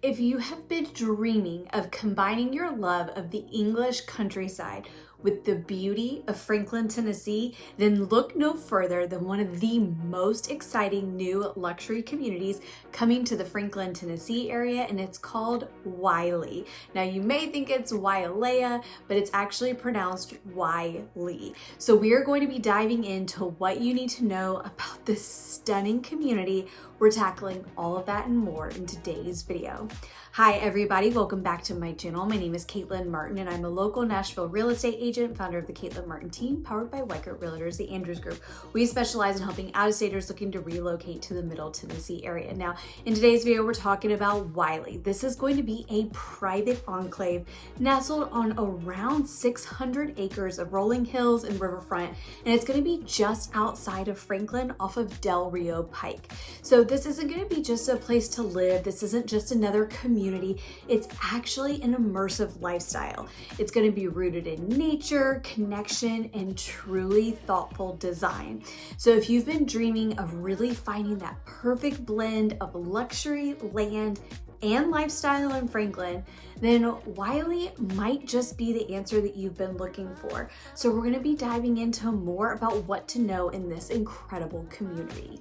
If you have been dreaming of combining your love of the English countryside with the beauty of Franklin, Tennessee, then look no further than one of the most exciting new luxury communities coming to the Franklin, Tennessee area, and it's called Wyelea. Now you may think it's Wyelea, but it's actually pronounced Wylie. So we are going to be diving into what you need to know about this stunning community. We're tackling all of that and more in today's video. Hi everybody, welcome back to my channel. My name is Caitlin Martin and I'm a local Nashville real estate agent, founder of the Caitlin Martin team, powered by Acre Realtors, the Andrews Group. We specialize in helping out-of-staters looking to relocate to the Middle Tennessee area. Now, in today's video, we're talking about Wylie. This is going to be a private enclave nestled on around 600 acres of rolling hills and riverfront, and it's going to be just outside of Franklin off of Del Rio Pike. So this isn't going to be just a place to live. This isn't just another community. It's actually an immersive lifestyle. It's going to be rooted in nature, connection, and truly thoughtful design. So if you've been dreaming of really finding that perfect blend of luxury, land, and lifestyle in Franklin, then Wylie might just be the answer that you've been looking for. So we're going to be diving into more about what to know in this incredible community.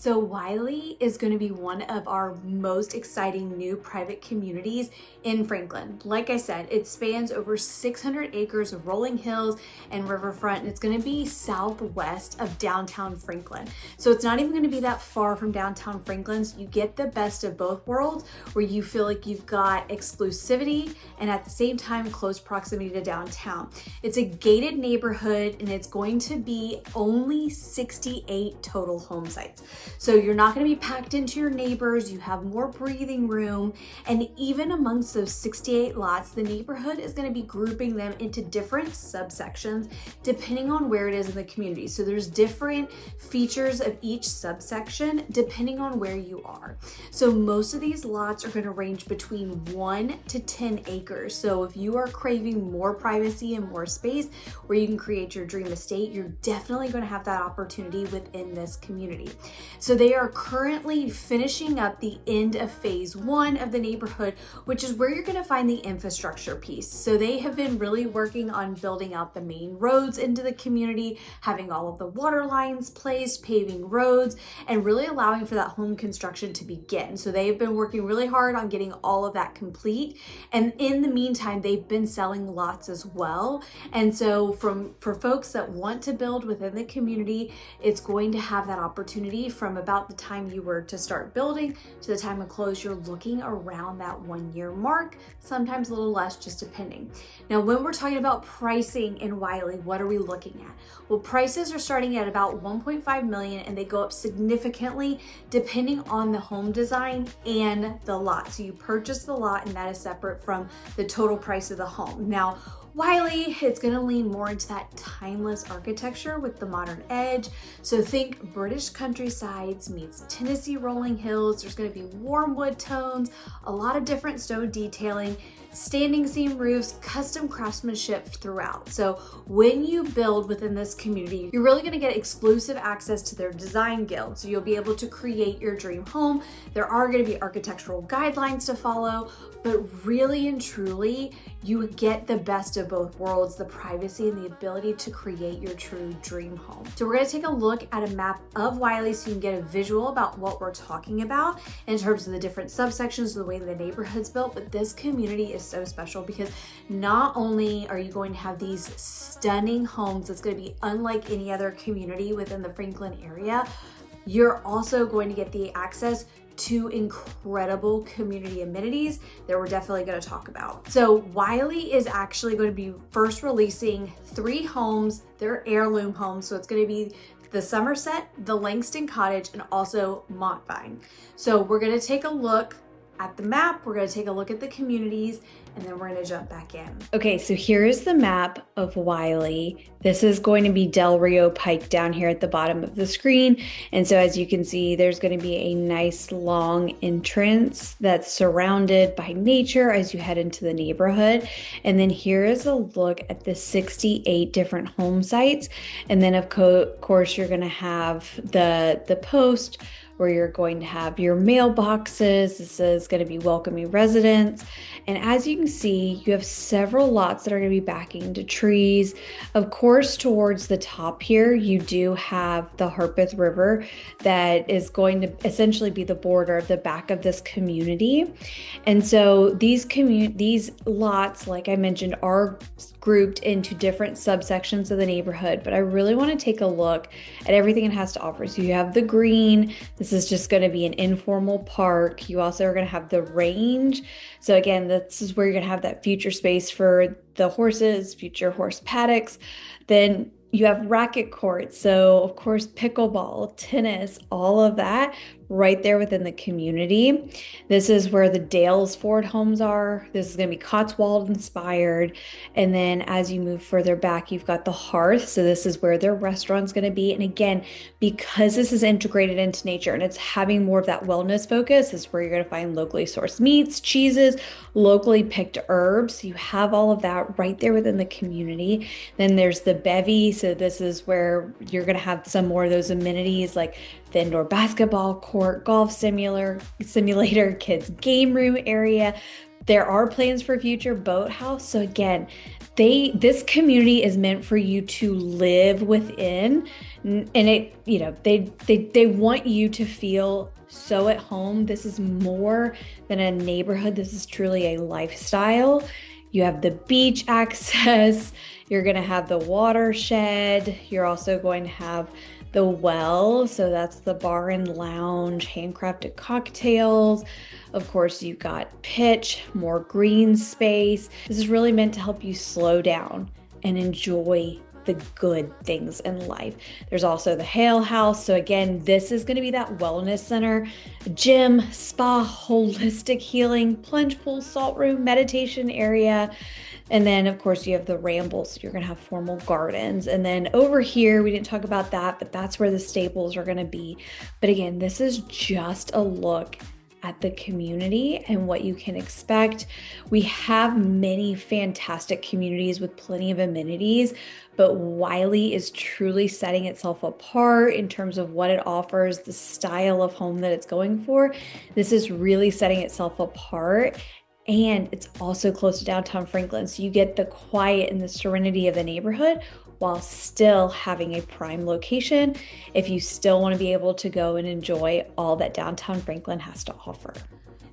So Wylie is going to be one of our most exciting new private communities in Franklin. Like I said, it spans over 600 acres of rolling hills and riverfront, and it's going to be southwest of downtown Franklin. So it's not even going to be that far from downtown Franklin. So you get the best of both worlds, where you feel like you've got exclusivity and at the same time close proximity to downtown. It's a gated neighborhood and it's going to be only 68 total home sites. So you're not going to be packed into your neighbors, you have more breathing room, and even amongst those 68 lots, the neighborhood is going to be grouping them into different subsections depending on where it is in the community. So there's different features of each subsection depending on where you are. So most of these lots are going to range between 1 to 10 acres. So if you are craving more privacy and more space where you can create your dream estate, you're definitely going to have that opportunity within this community. So they are currently finishing up the end of phase 1 of the neighborhood, which is where you're going to find the infrastructure piece. So they have been really working on building out the main roads into the community, having all of the water lines placed, paving roads, and really allowing for that home construction to begin. So they've been working really hard on getting all of that complete. And in the meantime, they've been selling lots as well. And so for folks that want to build within the community, it's going to have that opportunity from about the time you were to start building to the time of close. You're looking around that 1-year mark, sometimes a little less, just depending. Now, when we're talking about pricing in Wylie, what are we looking at? Well, prices are starting at about 1.5 million and they go up significantly depending on the home design and the lot. So you purchase the lot and that is separate from the total price of the home. Now, Wylie, it's going to lean more into that timeless architecture with the modern edge. So think British countrysides meets Tennessee rolling hills. There's going to be warm wood tones, a lot of different stone detailing, standing seam roofs, custom craftsmanship throughout. So when you build within this community, you're really going to get exclusive access to their design guild. So you'll be able to create your dream home. There are going to be architectural guidelines to follow, but really and truly, you get the best of both worlds, the privacy and the ability to create your true dream home. So we're going to take a look at a map of Wylie so you can get a visual about what we're talking about in terms of the different subsections, the way the neighborhood's built. But this community is so special because not only are you going to have these stunning homes that's going to be unlike any other community within the Franklin area, you're also going to get the access to incredible community amenities that we're definitely going to talk about. So Wylie is actually going to be first releasing 3 homes. They're heirloom homes. So it's going to be the Somerset, the Langston Cottage, and also Montvine. So we're going to take a look at the map, we're gonna take a look at the communities, and then we're gonna jump back in. Okay, so here is the map of Wyelea. This is going to be Del Rio Pike down here at the bottom of the screen. And so as you can see, there's gonna be a nice long entrance that's surrounded by nature as you head into the neighborhood. And then here is a look at the 68 different home sites. And then of course, you're gonna have the post where you're going to have your mailboxes. This is going to be welcoming residents. And as you can see, you have several lots that are going to be backing into trees. Of course, towards the top here, you do have the Harpeth River that is going to essentially be the border of the back of this community. And so these lots, like I mentioned, are grouped into different subsections of the neighborhood, but I really want to take a look at everything it has to offer. So you have the green. This is just going to be an informal park. You also are going to have the range. So again, this is where you're going to have that future space for the horses, future horse paddocks. Then you have racket courts. So of course, pickleball, tennis, all of that right there within the community. This is where the Dalesford homes are. This is going to be Cotswold inspired. And then as you move further back, you've got the Hearth. So this is where their restaurant's going to be. And again, because this is integrated into nature and it's having more of that wellness focus, this is where you're going to find locally sourced meats, cheeses, locally picked herbs. You have all of that right there within the community. Then there's the bevy. So this is where you're going to have some more of those amenities like the indoor basketball court, golf simulator, kids game room area. There are plans for future boathouse. So again, this community is meant for you to live within, and they want you to feel so at home. This is more than a neighborhood. This is truly a lifestyle. You have the beach access. You're going to have the watershed. You're also going to have the well. So that's the bar and lounge, handcrafted cocktails. Of course, you've got pitch, more green space. This is really meant to help you slow down and enjoy the good things in life. There's also the Hale House. So again, this is going to be that wellness center, gym, spa, holistic healing, plunge pool, salt room, meditation area. And then of course you have the Rambles. So you're going to have formal gardens. And then over here, we didn't talk about that, but that's where the stables are going to be. But again, this is just a look at the community and what you can expect. We have many fantastic communities with plenty of amenities, but Wyelea is truly setting itself apart in terms of what it offers, the style of home that it's going for. This is really setting itself apart. And it's also close to downtown Franklin. So you get the quiet and the serenity of the neighborhood while still having a prime location if you still want to be able to go and enjoy all that downtown Franklin has to offer.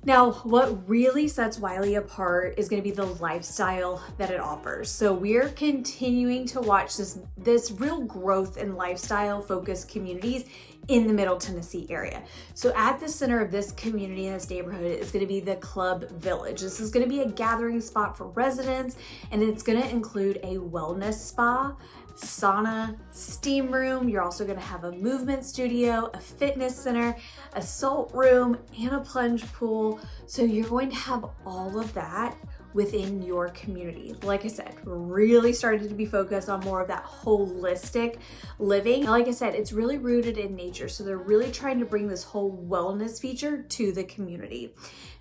Now, what really sets Wyelea apart is going to be the lifestyle that it offers. So we're continuing to watch this real growth in lifestyle focused communities in the Middle Tennessee area. So at the center of this community and this neighborhood is going to be the Club Village. This is going to be a gathering spot for residents, and it's going to include a wellness spa, sauna, steam room. You're also going to have a movement studio, a fitness center, a salt room, and a plunge pool. So you're going to have all of that within your community. Like I said, really started to be focused on more of that holistic living. And like I said, it's really rooted in nature. So they're really trying to bring this whole wellness feature to the community.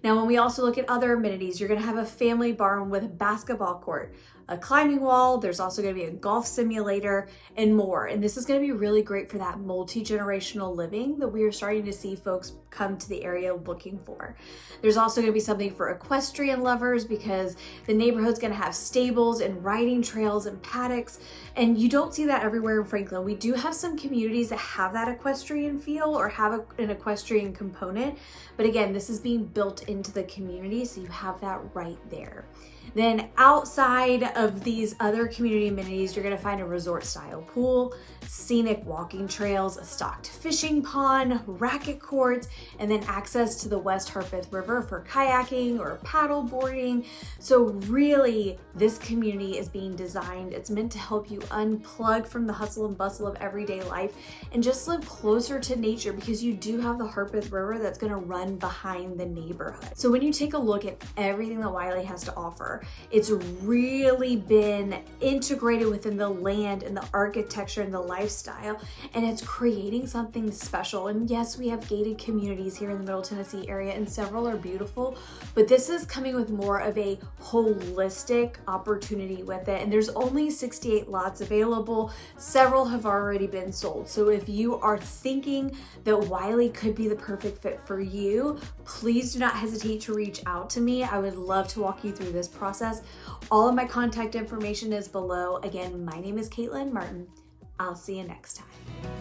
Now, when we also look at other amenities, you're gonna have a family barn with a basketball court, a climbing wall. There's also going to be a golf simulator and more. And this is going to be really great for that multi-generational living that we are starting to see folks come to the area looking for. There's also going to be something for equestrian lovers because the neighborhood's going to have stables and riding trails and paddocks. And you don't see that everywhere in Franklin. We do have some communities that have that equestrian feel or have an equestrian component. But again, this is being built into the community, so you have that right there. Then outside of these other community amenities, you're gonna find a resort style pool, scenic walking trails, a stocked fishing pond, racket courts, and then access to the West Harpeth River for kayaking or paddle boarding. So really, this community is being designed. It's meant to help you unplug from the hustle and bustle of everyday life and just live closer to nature, because you do have the Harpeth River that's gonna run behind the neighborhood. So when you take a look at everything that Wyelea has to offer, it's really been integrated within the land and the architecture and the lifestyle, and it's creating something special. And yes, we have gated communities here in the Middle Tennessee area, and several are beautiful, but this is coming with more of a holistic opportunity with it. And there's only 68 lots available. Several have already been sold. So if you are thinking that Wyelea could be the perfect fit for you, please do not hesitate to reach out to me. I would love to walk you through this process. All of my contact information is below. Again, my name is Caitlin Martin. I'll see you next time.